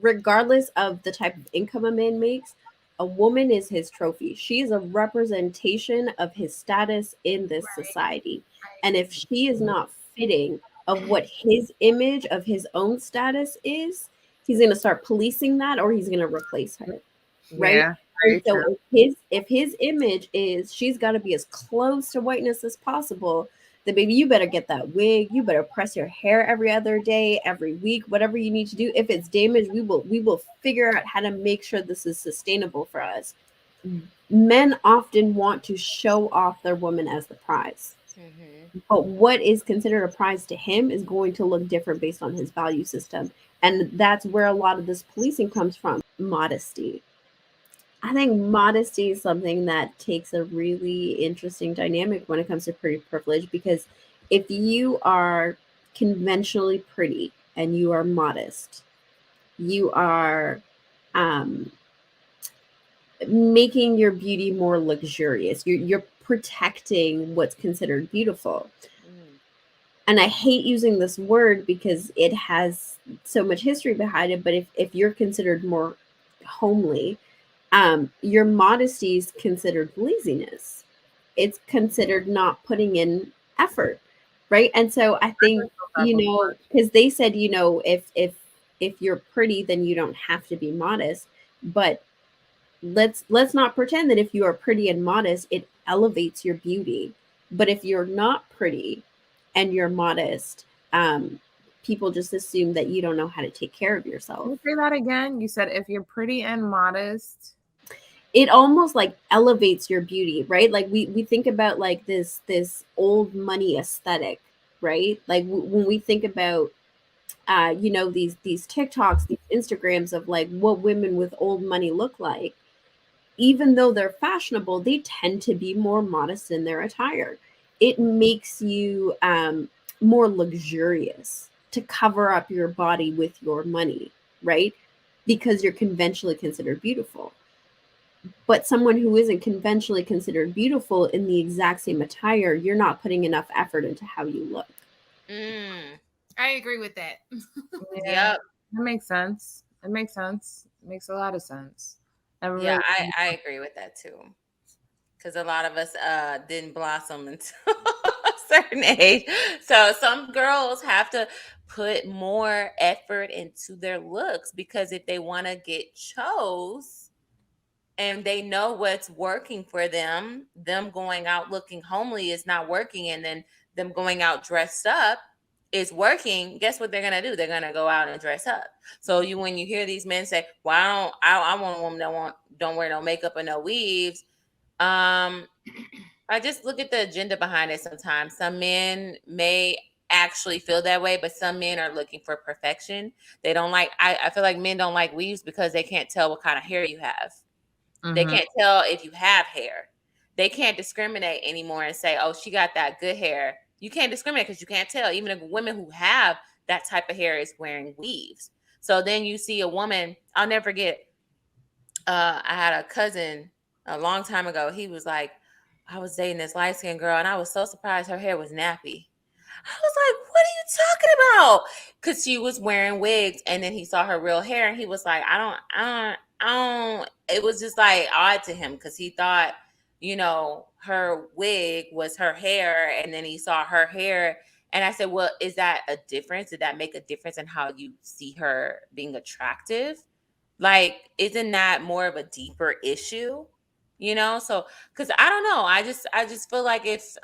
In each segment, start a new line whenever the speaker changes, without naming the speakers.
regardless of the type of income a man makes, a woman is his trophy. She is a representation of his status in this society. And if she is not fitting of what his image of his own status is, he's going to start policing that, or he's going to replace her, right?
Yeah,
And
very
so
true.
if his image is she's got to be as close to whiteness as possible, then baby, you better get that wig. You better press your hair every other day, every week, whatever you need to do. If it's damaged, we will figure out how to make sure this is sustainable for us. Men often want to show off their woman as the prize.
Mm-hmm.
But what is considered a prize to him is going to look different based on his value system. And that's where a lot of this policing comes from. Modesty. I think modesty is something that takes a really interesting dynamic when it comes to pretty privilege, because if you are conventionally pretty and you are modest, you are um, making your beauty more luxurious. You're protecting what's considered beautiful.
Mm.
And I hate using this word because it has so much history behind it. But if you're considered more homely, your modesty is considered laziness. It's considered not putting in effort, right? And so I think, because they said, if you're pretty, then you don't have to be modest. But let's not pretend that if you are pretty and modest, it elevates your beauty. But if you're not pretty and you're modest, people just assume that you don't know how to take care of
Can
yourself.
you say that again? You said if you're pretty and modest.
It almost like elevates your beauty, right? Like we think about like this old money aesthetic, right? Like when we think about these TikToks, these Instagrams of like what women with old money look like, even though they're fashionable, they tend to be more modest in their attire. It makes you more luxurious to cover up your body with your money, right? Because you're conventionally considered beautiful. But someone who isn't conventionally considered beautiful in the exact same attire, you're not putting enough effort into how you look.
Mm.
I agree with that.
Yeah,
Yep.
that makes sense. It makes sense. It makes a lot of sense. That
Yeah,
really.
I agree with that too. Because a lot of us didn't blossom until a certain age. So some girls have to put more effort into their looks, because if they want to get chose and they know what's working for them going out looking homely is not working, and then them going out dressed up is working. Guess what they're gonna do? They're gonna go out and dress up. So when you hear these men say, "Well, I want a woman that don't wear no makeup or no weaves," um, I just look at the agenda behind it sometimes. Some men may actually feel that way, but some men are looking for perfection. They don't like, I feel like men don't like weaves because they can't tell what kind of hair you have. They
Mhm.
can't tell if you have hair. They can't discriminate anymore and say, oh, she got that good hair. You can't discriminate because you can't tell. Even if women who have that type of hair is wearing weaves. So then you see a woman, I'll never forget, I had a cousin a long time ago. He was like, I was dating this light skinned girl, and I was so surprised her hair was nappy. I was like, what are you talking about? Because she was wearing wigs, and then he saw her real hair, and he was like, I don't. It was just like odd to him because he thought, her wig was her hair, and then he saw her hair. And I said, well, is that a difference? Did that make a difference in how you see her being attractive? Like, isn't that more of a deeper issue? So because I don't know, I just feel like it's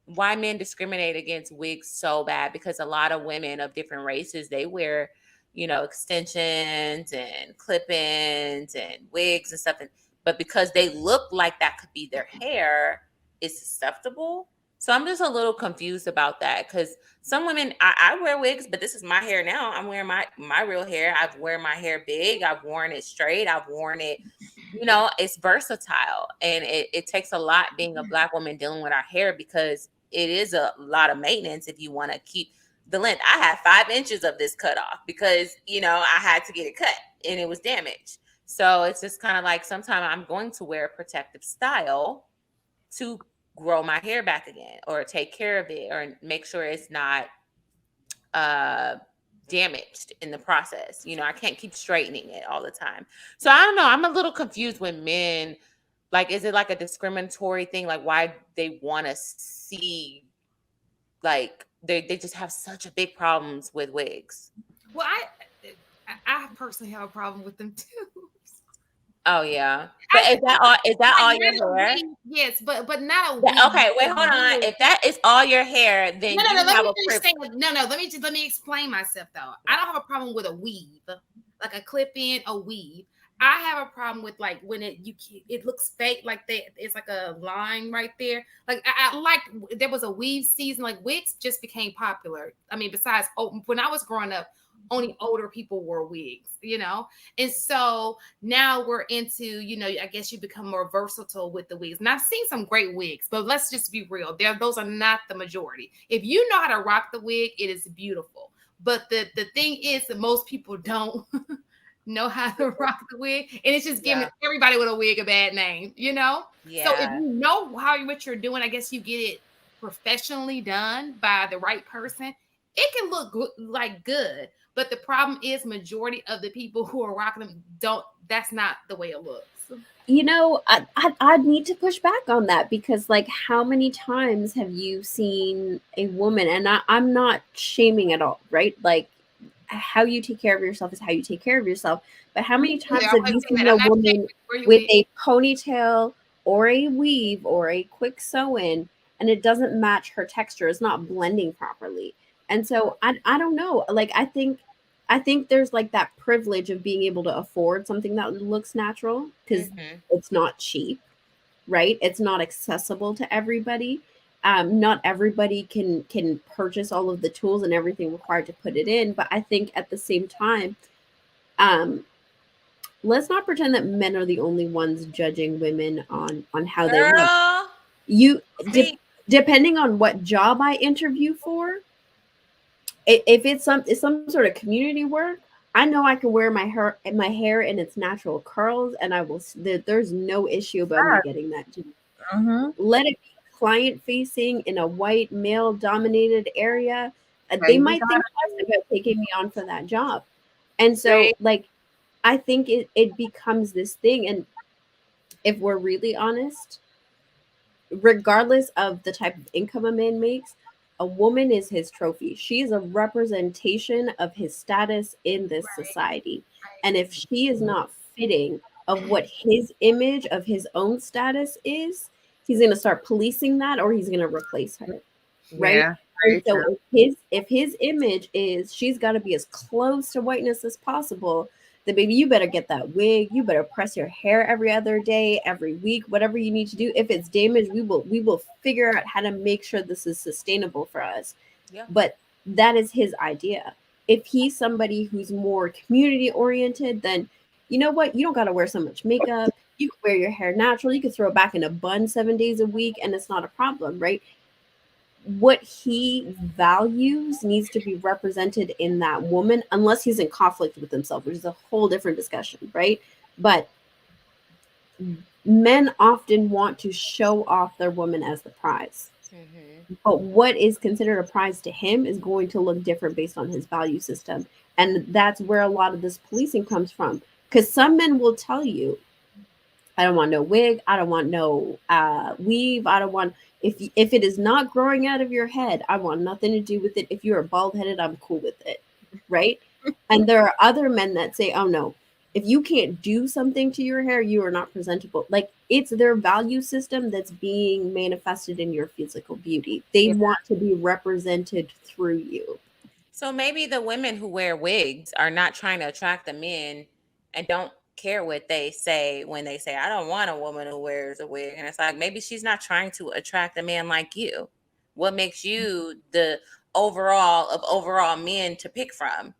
why men discriminate against wigs so bad, because a lot of women of different races, they wear, extensions and clip-ins and wigs and stuff, but because they look like that could be their hair, it's acceptable. So I'm just a little confused about that, because some women, I wear wigs, but this is my hair now. I'm wearing my real hair. I've worn my hair big. I've worn it straight. I've worn it. It's versatile, and it takes a lot being a Black woman dealing with our hair, because it is a lot of maintenance if you want to keep the length. I had 5 inches of this cut off because I had to get it cut and it was damaged. So it's just kind of like sometimes I'm going to wear a protective style to grow my hair back again, or take care of it, or make sure it's not uh damaged in the process. You know, I can't keep straightening it all the time. So I don't know. I'm a little confused when men, like, is it like a discriminatory thing? Like, why they want to see, like, they just have such a big problems with wigs.
Well, I personally have a problem with them too.
Oh yeah, but is that all? Is that all your hair?
Yes, but not a wig.
Okay, wait, hold on. If that is all your hair, then
no,
you
let
have
me
a
just say, let me explain myself though. I don't have a problem with a weave, like a clip in, a weave. I have a problem with like when it looks fake, like that. It's like a line right there. Like I like there was a weave season. Like wigs just became popular. I mean, besides when I was growing up, only older people wore wigs, you know. And so now we're into, you know, I guess you become more versatile with the wigs. And I've seen some great wigs, but let's just be real. Those are not the majority. If you know how to rock the wig, it is beautiful. But the thing is that most people don't know how to rock the wig, and it's just giving everybody with a wig a bad name, you know. So if you know what you're doing, I guess you get it professionally done by the right person, it can look good. But the problem is majority of the people who are rocking them that's not the way it looks.
You know, I'd need to push back on that, because like, how many times have you seen a woman, and I'm not shaming at all, right? Like, how you take care of yourself is how you take care of yourself. But how many times have you seen a woman with a ponytail or a weave or a quick sew-in, and it doesn't match her texture? It's not blending properly. And so I don't know. Like, I think there's like that privilege of being able to afford something that looks natural, because it's not cheap, right? It's not accessible to everybody. Not everybody can purchase all of the tools and everything required to put it in. But I think at the same time, let's not pretend that men are the only ones judging women on how they look. Depending on what job I interview for, if it's some sort of community work, I know I can wear my hair in its natural curls, and I will. There's no issue about me getting that job. Let it be client facing in a white male dominated area. They might think twice about taking me on for that job. And so, like, I think it becomes this thing. And if we're really honest, regardless of the type of income a man makes, a woman is his trophy. She is a representation of his status in this society. And if she is not fitting of what his image of his own status is, he's going to start policing that, or he's going to replace her. Right?
Yeah,
and so if his image is she's got to be as close to whiteness as possible, then baby, you better get that wig. You better press your hair every other day, every week, whatever you need to do. If it's damaged, we will figure out how to make sure this is sustainable for us. Yeah. But that is his idea. If he's somebody who's more community oriented, then you know what? You don't got to wear so much makeup. You can wear your hair natural. You can throw it back in a bun 7 days a week, and it's not a problem, right? What he values needs to be represented in that woman, unless he's in conflict with himself, which is a whole different discussion, right? But men often want to show off their woman as the prize. But what is considered a prize to him is going to look different based on his value system. And that's where a lot of this policing comes from. Because some men will tell you, I don't want no wig, I don't want no weave, I don't want... If it is not growing out of your head, I want nothing to do with it. If you're bald headed, I'm cool with it, right? And there are other men that say, oh no, if you can't do something to your hair, you are not presentable. Like, it's their value system that's being manifested in your physical beauty. They want to be represented through you.
So maybe the women who wear wigs are not trying to attract the men and don't care what they say when they say, I don't want a woman who wears a wig. And it's like, maybe she's not trying to attract a man like you. What makes you the overall men to pick from?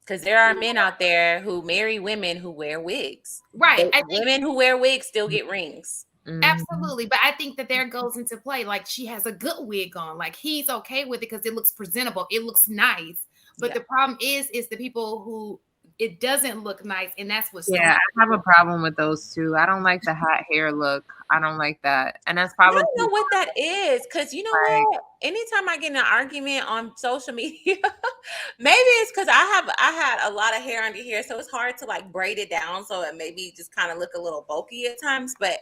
Because there are men out there who marry women who wear wigs.
Right.
Women who wear wigs still get rings.
Absolutely. But I think that there goes into play, like, she has a good wig on. Like, he's okay with it because it looks presentable. It looks nice. But the problem is the people who it doesn't look nice, and that's what's
Yeah, I have a problem with those too. I don't like the hat hair look. I don't like that. And that's
I
probably
don't know what that is, because you know
Like-
what? Anytime I get in an argument on social media, maybe it's because I had a lot of hair under here, so it's hard to like braid it down, so it maybe just kind of look a little bulky at times. But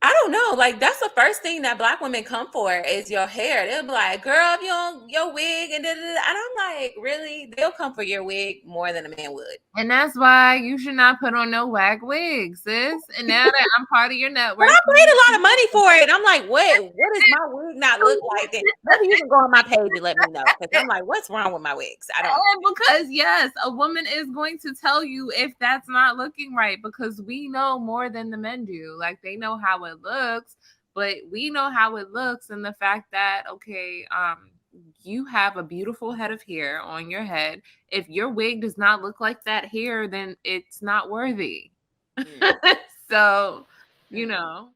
I don't know. Like, that's the first thing that Black women come for is your hair. They'll be like, "Girl, if you don't your wig," and da, da, da. And I'm like, really? They'll come for your wig more than a man would.
And that's why you should not put on no wag wigs, sis. And now that I'm part of your network,
But I paid a lot of money for it. I'm like, what does my wig not look like? Then maybe you can go on my page and let me know, because I'm like, what's wrong with my wigs? I don't know.
And because yes, a woman is going to tell you if that's not looking right, because we know more than the men do. Like, they know how it looks, but we know how it looks, and the fact that you have a beautiful head of hair on your head. If your wig does not look like that hair, then it's not worthy. So, you know.